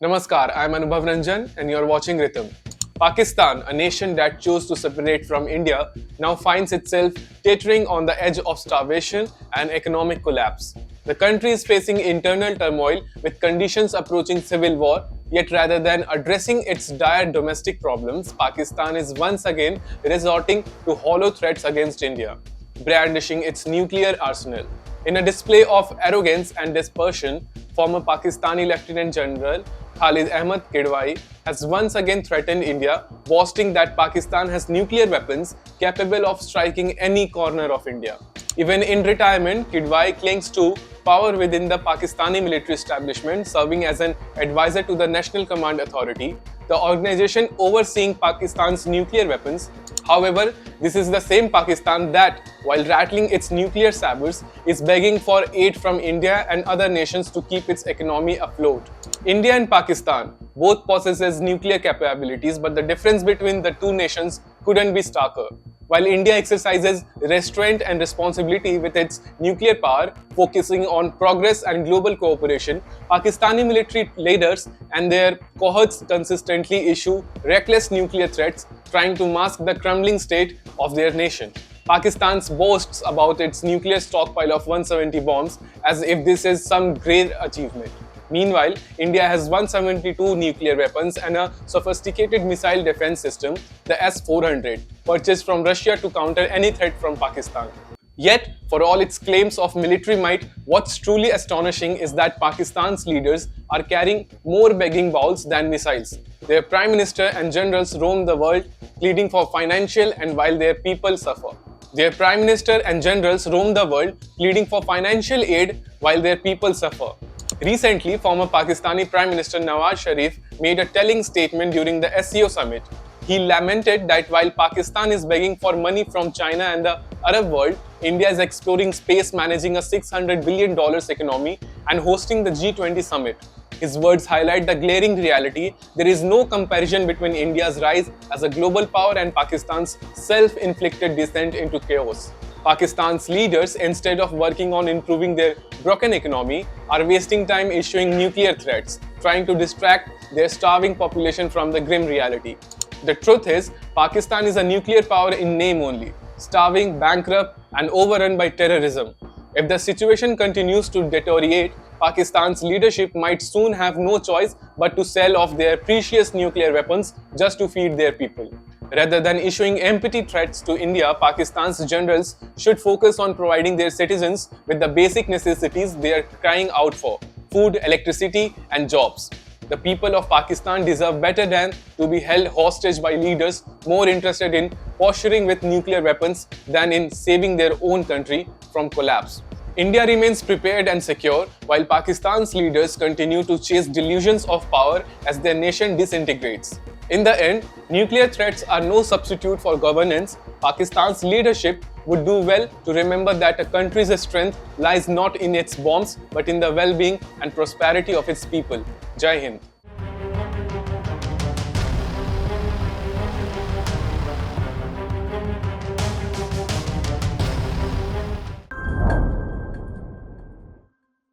Namaskar, I am Anubhav Ranjan and you are watching Ritam. Pakistan, a nation that chose to separate from India, now finds itself teetering on the edge of starvation and economic collapse. The country is facing internal turmoil with conditions approaching civil war, yet rather than addressing its dire domestic problems, Pakistan is once again resorting to hollow threats against India, brandishing its nuclear arsenal. In a display of arrogance and desperation, former Pakistani Lieutenant General Khalid Kidwai has once again threatened India, boasting that Pakistan has nuclear weapons capable of striking any corner of India. Even in retirement, Kidwai clings to power within the Pakistani military establishment, serving as an advisor to the National Command Authority, the organization overseeing Pakistan's nuclear weapons. However, this is the same Pakistan that, while rattling its nuclear sabers, is begging for aid from India and other nations to keep its economy afloat. India and Pakistan both possesses nuclear capabilities, but the difference between the two nations couldn't be starker. While India exercises restraint and responsibility with its nuclear power, focusing on progress and global cooperation, Pakistani military leaders and their cohorts consistently issue reckless nuclear threats, trying to mask the crumbling state of their nation. Pakistan boasts about its nuclear stockpile of 170 bombs as if this is some great achievement. Meanwhile, India has 172 nuclear weapons and a sophisticated missile defense system, the S-400, purchased from Russia to counter any threat from Pakistan. Yet, for all its claims of military might, what's truly astonishing is that Pakistan's leaders are carrying more begging bowls than missiles. Their prime minister and generals roam the world pleading for financial and while their people suffer. Their prime minister and generals roam the world pleading for financial aid while their people suffer. Recently, former Pakistani Prime Minister Nawaz Sharif made a telling statement during the SCO summit. He lamented that while Pakistan is begging for money from China and the Arab world, India is exploring space, managing a $600 billion economy and hosting the G20 summit. His words highlight the glaring reality: there is no comparison between India's rise as a global power and Pakistan's self-inflicted descent into chaos. Pakistan's leaders, instead of working on improving their broken economy, are wasting time issuing nuclear threats, trying to distract their starving population from the grim reality. The truth is, Pakistan is a nuclear power in name only, starving, bankrupt, and overrun by terrorism. If the situation continues to deteriorate, Pakistan's leadership might soon have no choice but to sell off their precious nuclear weapons just to feed their people. Rather than issuing empty threats to India, Pakistan's generals should focus on providing their citizens with the basic necessities they are crying out for: food, electricity, and jobs. The people of Pakistan deserve better than to be held hostage by leaders more interested in posturing with nuclear weapons than in saving their own country from collapse. India remains prepared and secure, while Pakistan's leaders continue to chase delusions of power as their nation disintegrates. In the end, nuclear threats are no substitute for governance. Pakistan's leadership would do well to remember that a country's strength lies not in its bombs but in the well-being and prosperity of its people. Jai Hind.